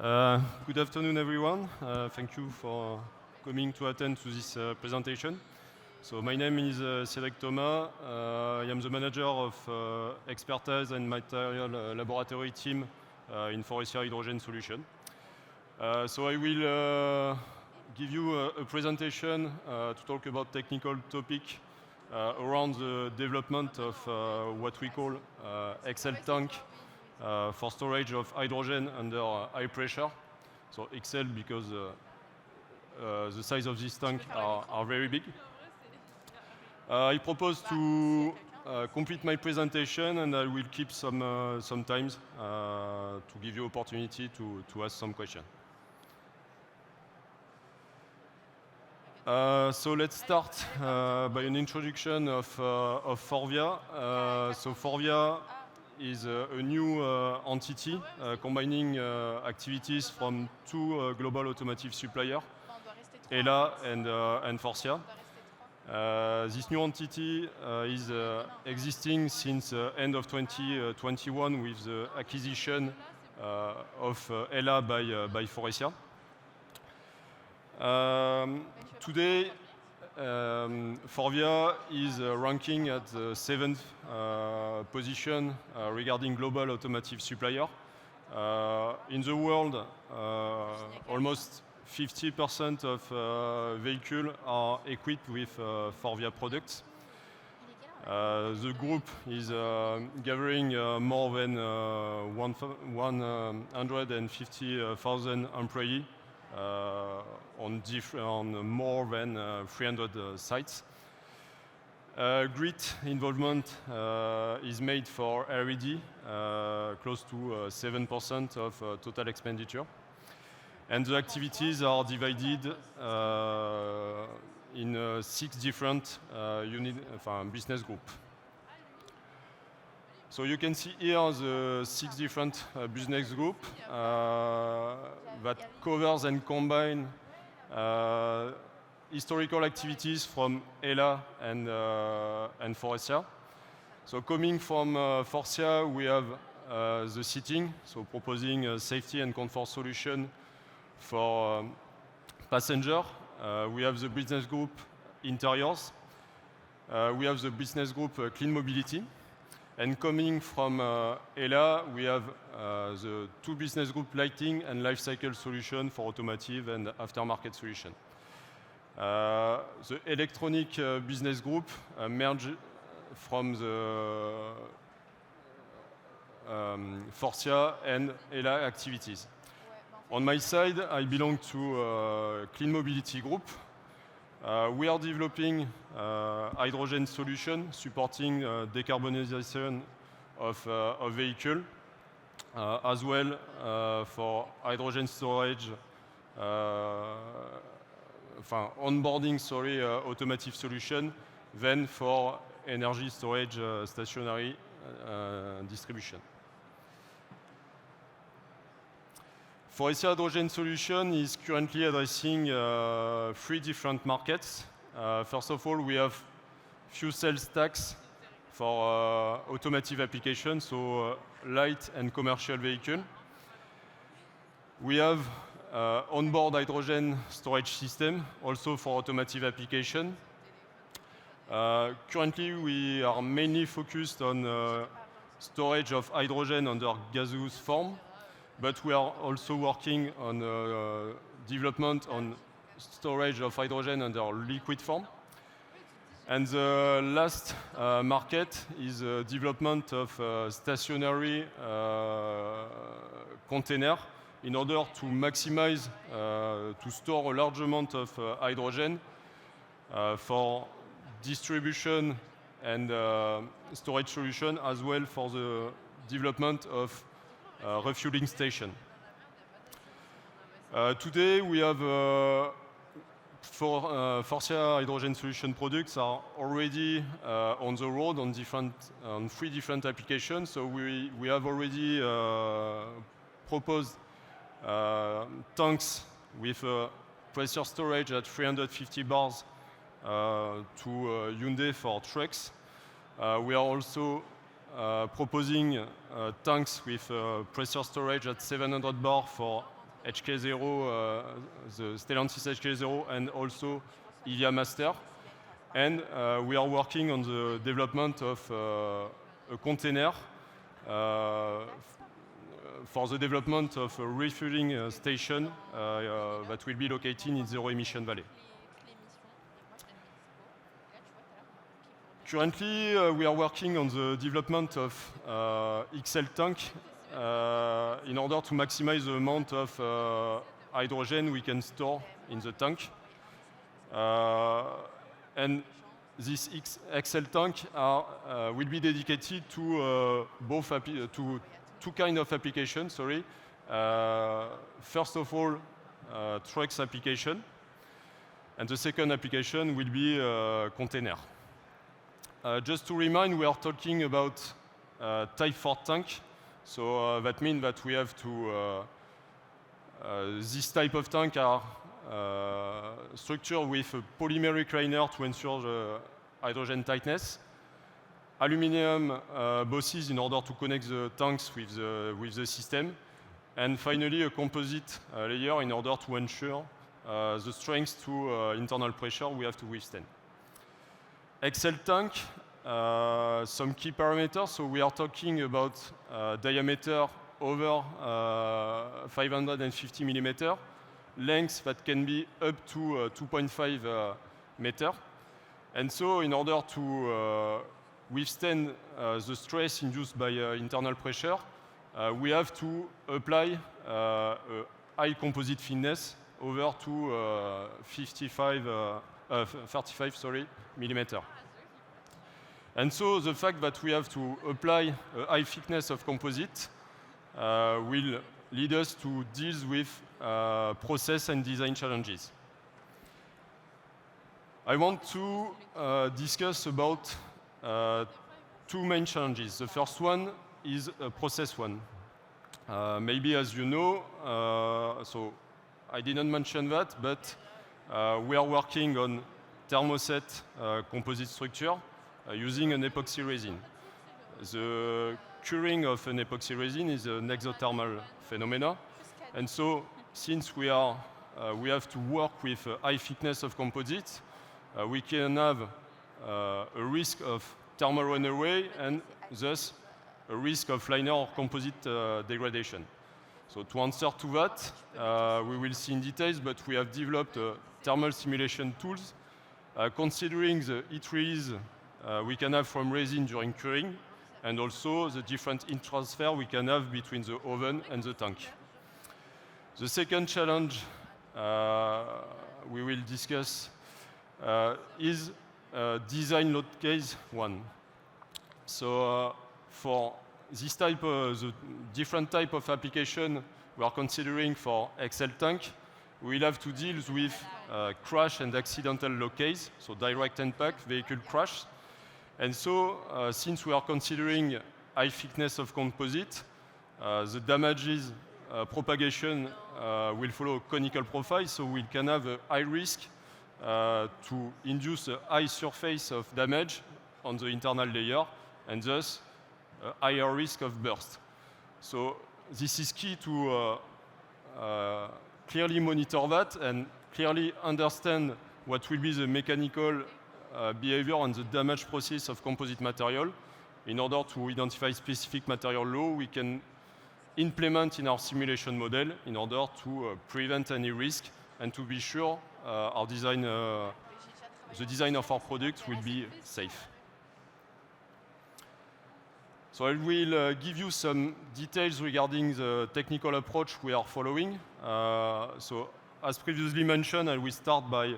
Good afternoon, everyone. Thank you for coming to attend to this presentation. So my name is Cédric Thomas. I am the manager of expertise and material laboratory team in Faurecia Hydrogen Solution. So I will give you a presentation to talk about technical topic around the development of what we call XL tank for storage of hydrogen under high pressure. So XL because the size of this tank are very big. I propose to complete my presentation, and I will keep some time to give you opportunity to ask some questions. So let's start by an introduction of Forvia. So Forvia is a new entity combining activities from two global automotive suppliers, HELLA and Faurecia. This new entity is existing since end of 2021 with the acquisition of HELLA by Faurecia. Today, Forvia is ranking at the 7th position regarding global automotive supplier. In the world, almost 50% of vehicles are equipped with Forvia products. The group is gathering more than 150,000 employees on more than 300 sites. Great involvement is made for R&D, close to 7% of total expenditure. And the activities are divided in 6 different business groups. So you can see here the 6 different business groups that covers and combine historical activities from HELLA and Faurecia. So coming from Faurecia, we have the seating, so proposing a safety and comfort solution for passenger. We have the business group interiors. We have the business group clean mobility. And coming from HELLA, we have the 2 business group lighting and life cycle solution for automotive and aftermarket solution. The electronic business group merged from the Faurecia and HELLA activities. On my side, I belong to clean mobility group. We are developing hydrogen solution supporting decarbonization of vehicle, as well for hydrogen storage, onboarding automotive solution, then for energy storage stationary distribution. Faurecia Hydrogen Solution is currently addressing 3 different markets. First of all, we have fuel cell stacks for automotive applications, so light and commercial vehicle. We have onboard hydrogen storage system, also for automotive application. Currently, we are mainly focused on storage of hydrogen under gaseous form, but we are also working on development on storage of hydrogen under liquid form. And the last market is development of stationary container in order to maximize, to store a large amount of hydrogen for distribution and storage solution, as well for the development of refueling station. Today we have Faurecia Hydrogen Solution products are already on the road on 3 different applications. So we have already proposed tanks with pressure storage at 350 bars to Hyundai for trucks. We are also proposing tanks with pressure storage at 700 bar for HK0, the Stellantis HK0, and also Ilia Master. And we are working on the development of a container for the development of a refueling station that will be located in Zero Emission Valley. Currently, we are working on the development of XL tank in order to maximize the amount of hydrogen we can store in the tank. And this XL tank will be dedicated to to two kinds of applications. Sorry. First of all, trucks application, and the second application will be container. Just to remind, we are talking about Type 4 tank. So that means that we have to, this type of tank are structured with a polymeric liner to ensure the hydrogen tightness, aluminum bosses in order to connect the tanks with the system, and finally a composite layer in order to ensure the strength to internal pressure we have to withstand. XL tank, some key parameters. So we are talking about diameter over 550 millimeter, length that can be up to 2.5 meter. And so in order to withstand the stress induced by internal pressure, we have to apply a high composite thickness over to 35 millimeter. And so the fact that we have to apply a high thickness of composite will lead us to deal with process and design challenges. I want to discuss about two main challenges. The first one is a process one. Maybe as you know, so I didn't mention that, but we are working on thermoset composite structure using an epoxy resin. The curing of an epoxy resin is an exothermal phenomena, and so since we have to work with a high thickness of composites, we can have a risk of thermal runaway and thus a risk of liner or composite degradation. So to answer to that, we will see in details, but we have developed thermal simulation tools considering the heat release we can have from resin during curing, and also the different heat transfer we can have between the oven and the tank. The second challenge we will discuss is design load case one. So for this type of the different type of application we are considering for XL tank, we will have to deal with crash and accidental load case, so direct impact, vehicle crash. And so, since we are considering high thickness of composite, the damages propagation will follow a conical profile, so we can have a high risk to induce a high surface of damage on the internal layer, and thus a higher risk of burst. So this is key to clearly monitor that and clearly understand what will be the mechanical behavior and the damage process of composite material. In order to identify specific material law, we can implement in our simulation model in order to prevent any risk and to be sure our design, the design of our product will be safe. So I will give you some details regarding the technical approach we are following. So as previously mentioned, I will start by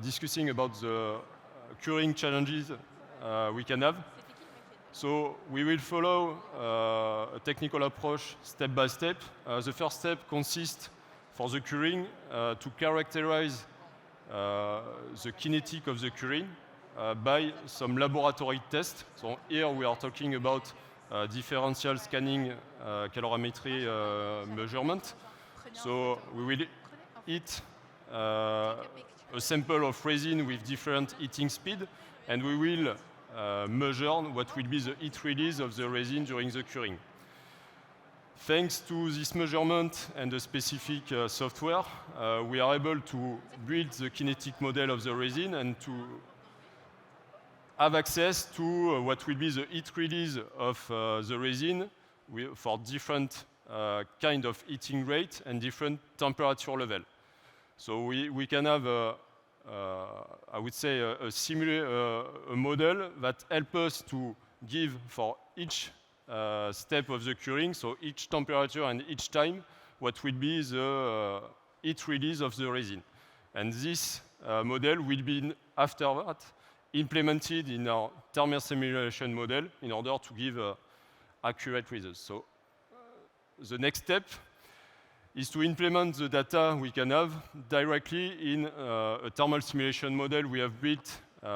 discussing about the curing challenges we can have. So we will follow a technical approach step by step. The first step consists for the curing to characterize the kinetic of the curing by some laboratory tests. So here we are talking about differential scanning calorimetry measurement. So we will heat a sample of resin with different heating speed, and we will measure what will be the heat release of the resin during the curing. Thanks to this measurement and the specific software, we are able to build the kinetic model of the resin and to have access to what will be the heat release of the resin for different kind of heating rate and different temperature level. So we can have, I would say, a model that helps us to give for each step of the curing, so each temperature and each time, what will be the heat release of the resin. And this model will be, after that, implemented in our thermal simulation model in order to give accurate results. So the next step is to implement the data we can have directly in a thermal simulation model we have built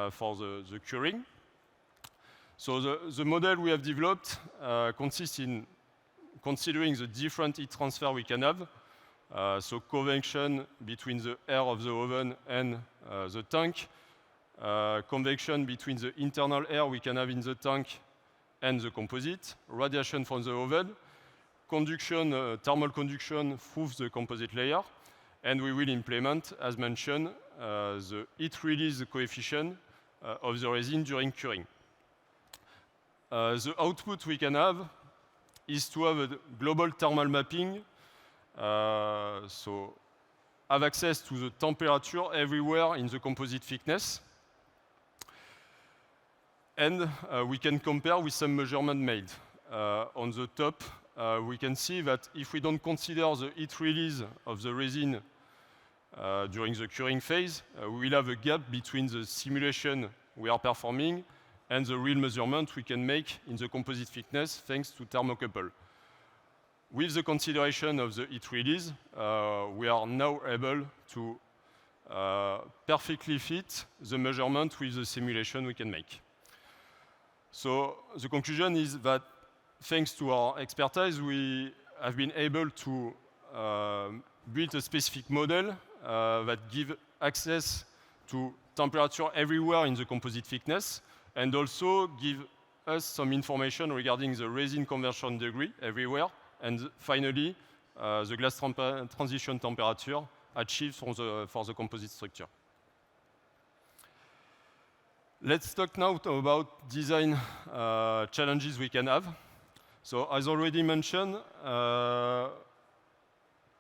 for the curing. So the model we have developed consists in considering the different heat transfer we can have, so convection between the air of the oven and the tank, convection between the internal air we can have in the tank and the composite, radiation from the oven, conduction, thermal conduction through the composite layer, and we will implement, as mentioned, the heat release coefficient of the resin during curing. The output we can have is to have a global thermal mapping, so have access to the temperature everywhere in the composite thickness. And we can compare with some measurement made. On the top, we can see that if we don't consider the heat release of the resin during the curing phase, we will have a gap between the simulation we are performing and the real measurement we can make in the composite thickness thanks to thermocouple. With the consideration of the heat release, we are now able to perfectly fit the measurement with the simulation we can make. So the conclusion is that thanks to our expertise, we have been able to build a specific model that gives access to temperature everywhere in the composite thickness, and also give us some information regarding the resin conversion degree everywhere, and finally, the glass transition temperature achieved for the composite structure. Let's talk now about design challenges we can have. So, as already mentioned,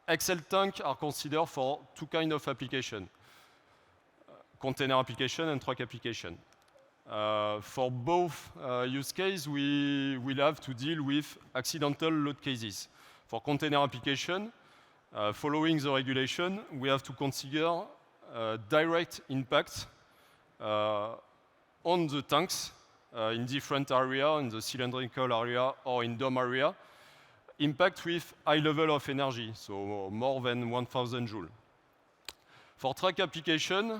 Excel tanks are considered for two kinds of applications, container application and truck application. For both use cases, we will have to deal with accidental load cases. For container application, following the regulation, we have to consider direct impact on the tanks in different areas, in the cylindrical area or in dome area, impact with high level of energy, so more than 1,000 joules. For truck application,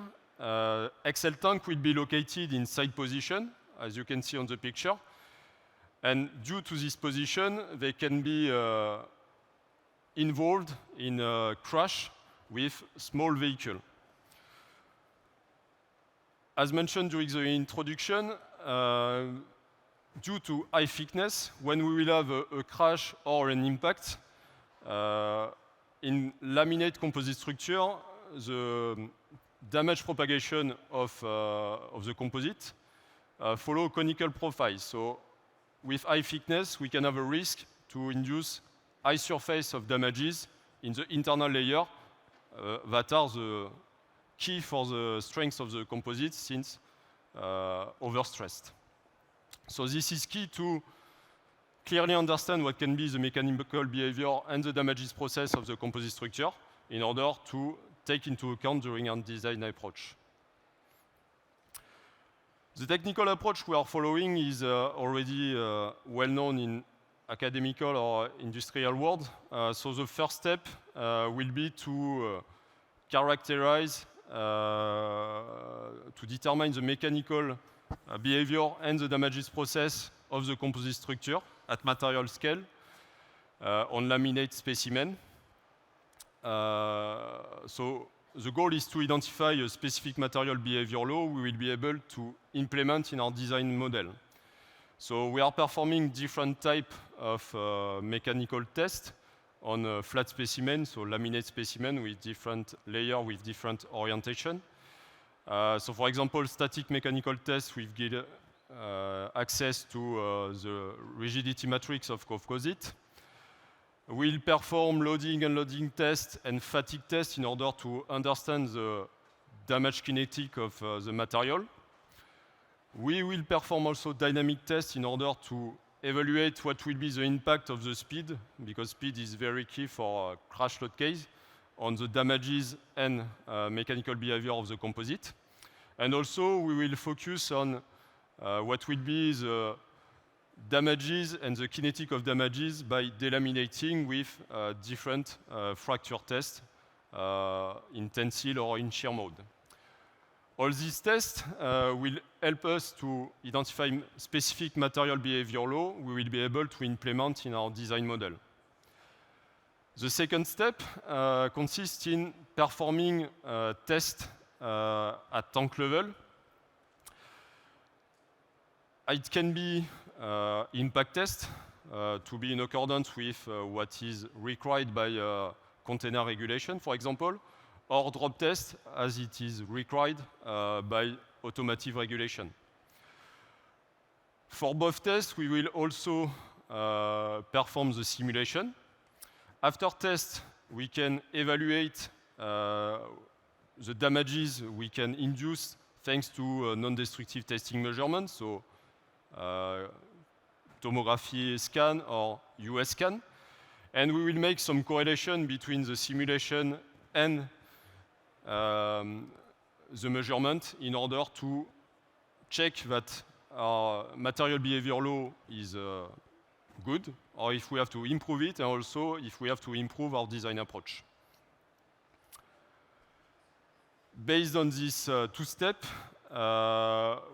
Excel tank will be located in side position, as you can see on the picture. And due to this position, they can be involved in a crash with small vehicle. As mentioned during the introduction, due to high thickness, when we will have a crash or an impact, in laminate composite structure, the damage propagation of the composite follow conical profile. So with high thickness, we can have a risk to induce high surface of damages in the internal layer that are the key for the strength of the composite since overstressed. So this is key to clearly understand what can be the mechanical behavior and the damages process of the composite structure in order to take into account during our design approach. The technical approach we are following is already well known in academical or industrial world. So the first step will be to characterize, to determine the mechanical behavior and the damages process of the composite structure at material scale on laminate specimen. So the goal is to identify a specific material behavior law we will be able to implement in our design model. So we are performing different type of mechanical test on a flat specimen, so laminate specimen with different layer with different orientation. So for example, static mechanical test, we've get access to the rigidity matrix of composite. We'll perform loading, unloading tests and fatigue tests in order to understand the damage kinetic of the material. We will perform also dynamic tests in order to evaluate what will be the impact of the speed, because speed is very key for a crash load case, on the damages and mechanical behavior of the composite. And also we will focus on what will be the damages and the kinetic of damages by delaminating with different fracture tests in tensile or in shear mode. All these tests will help us to identify specific material behavior law we will be able to implement in our design model. The second step consists in performing tests at tank level. It can be impact test to be in accordance with what is required by container regulation, for example, or drop test as it is required by automotive regulation. For both tests, we will also perform the simulation. After test, we can evaluate the damages we can induce thanks to non-destructive testing measurements, so tomography scan or US scan. And we will make some correlation between the simulation and the measurement in order to check that our material behavior law is good, or if we have to improve it, and also if we have to improve our design approach. Based on this two steps,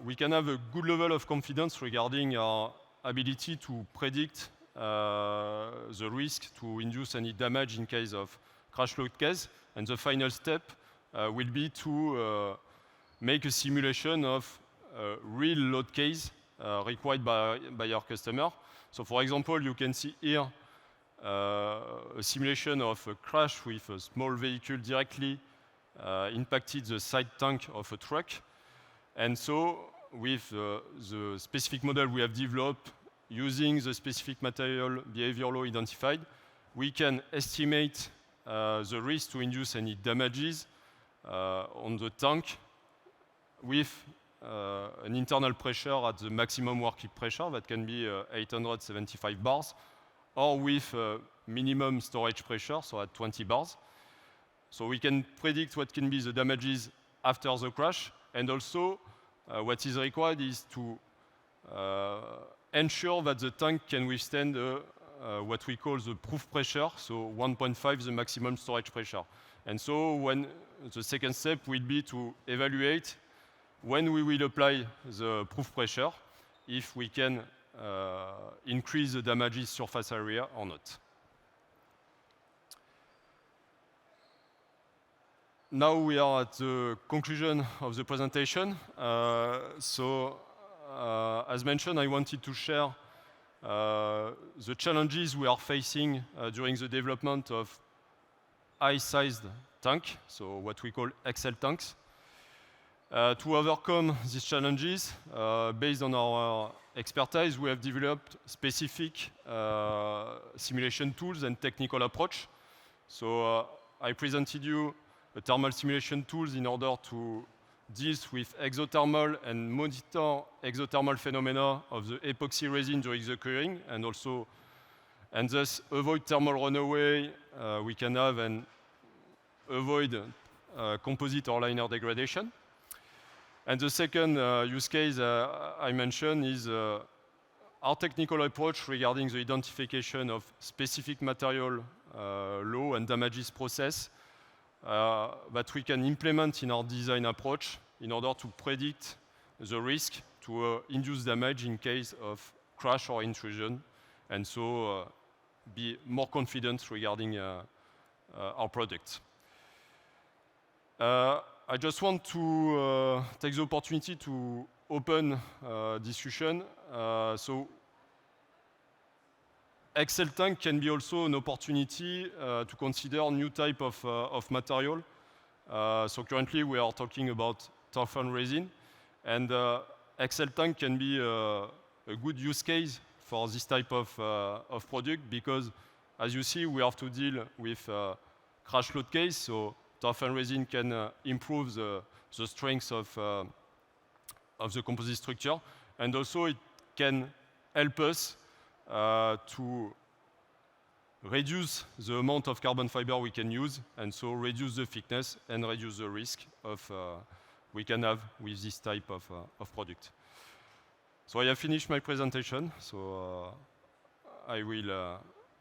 we can have a good level of confidence regarding our ability to predict the risk to induce any damage in case of crash load case. And the final step will be to make a simulation of a real load case required by our customer. So for example, you can see here a simulation of a crash with a small vehicle directly impacted the side tank of a truck. And so with the specific model we have developed using the specific material behavior law identified, we can estimate the risk to induce any damages on the tank with an internal pressure at the maximum working pressure that can be 875 bars, or with minimum storage pressure, so at 20 bars. So we can predict what can be the damages after the crash, and also what is required is to ensure that the tank can withstand what we call the proof pressure, so 1.5 the maximum storage pressure. And so when the second step will be to evaluate when we will apply the proof pressure, if we can increase the damages surface area or not. Now we are at the conclusion of the presentation. As mentioned, I wanted to share the challenges we are facing during the development of high-sized tank, so what we call XL tanks. To overcome these challenges, based on our expertise, we have developed specific simulation tools and technical approach. So I presented you the thermal simulation tools in order to deal with exothermal and monitor exothermal phenomena of the epoxy resin during the curing, and thus avoid thermal runaway we can have and avoid composite or liner degradation. And the second use case I mentioned is our technical approach regarding the identification of specific material law and damages process that we can implement in our design approach in order to predict the risk to induce damage in case of crash or intrusion, and so be more confident regarding our product. I just want to take the opportunity to open discussion. So Excel tank can be also an opportunity to consider new type of material. So currently we are talking about toughened resin, and Excel tank can be a good use case for this type of product, because as you see, we have to deal with crash load case, so toughened resin can improve the strength of the composite structure, and also it can help us to reduce the amount of carbon fiber we can use, and so reduce the thickness and reduce the risk of we can have with this type of product. So I have finished my presentation, so I will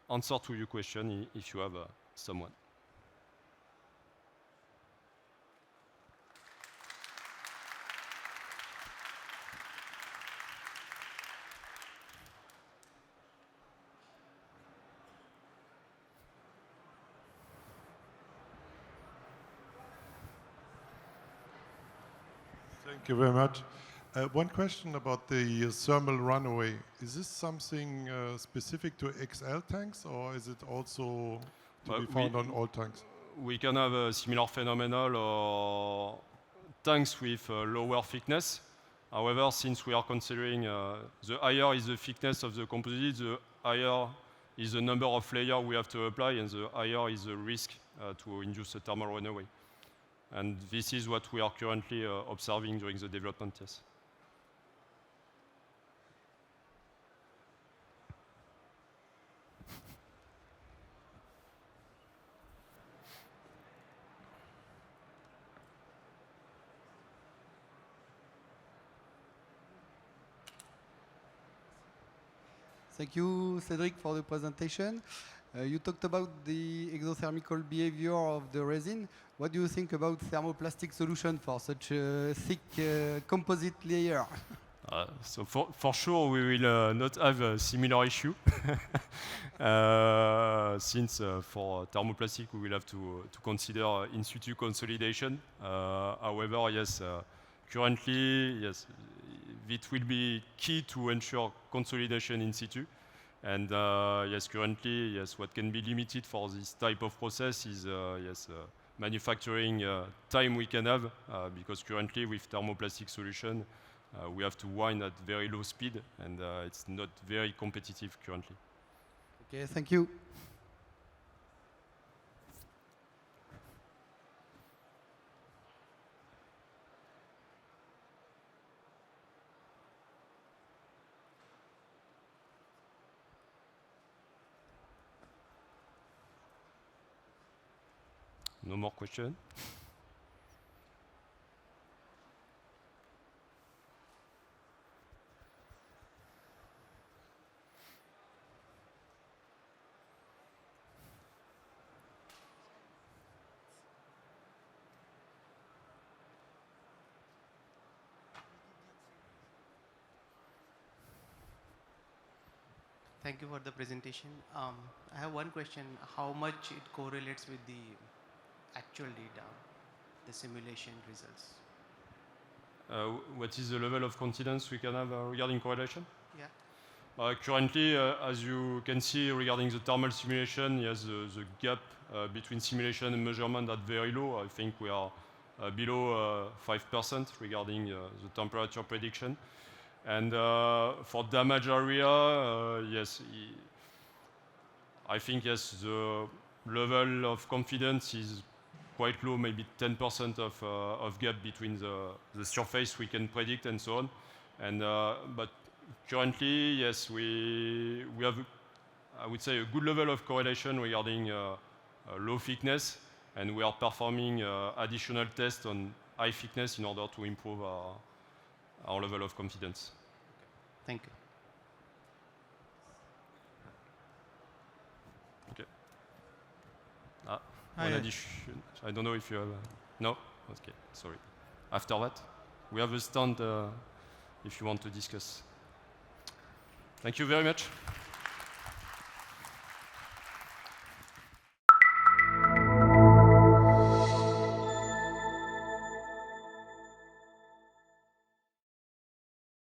answer to your question if you have someone. Thank you very much. One question about the thermal runaway. Is this something specific to XL tanks, or is it also to be found on all tanks? We can have a similar phenomenon or tanks with lower thickness. However, since we are considering the higher is the thickness of the composite, the higher is the number of layers we have to apply, and the higher is the risk to induce a thermal runaway. And this is what we are currently observing during the development test. Thank you, Cedric, for the presentation. You talked about the exothermical behavior of the resin. What do you think about thermoplastic solution for such a thick composite layer? So for sure, we will not have a similar issue. Since for thermoplastic, we will have to consider in situ consolidation. However, yes, currently, yes, it will be key to ensure consolidation in situ. And yes, currently, yes, what can be limited for this type of process is yes, manufacturing time we can have, because currently with thermoplastic solution, we have to wind at very low speed, and it's not very competitive currently. Okay, thank you. No more question? Thank you for the presentation. I have one question. How much it correlates with the actual data, the simulation results? What is the level of confidence we can have regarding correlation? Yeah. Currently, as you can see regarding the thermal simulation, yes, the gap between simulation and measurement is very low. I think we are below 5% regarding the temperature prediction. And for damage area, yes, I think yes, the level of confidence is quite low, maybe 10% of gap between the surface we can predict and so on. And but currently, yes, we have, I would say, a good level of correlation regarding low thickness, and we are performing additional tests on high thickness in order to improve our level of confidence. Thank you. Okay. One addition. I don't know if you have. No? Okay, sorry. After that, we have a stand if you want to discuss. Thank you very much.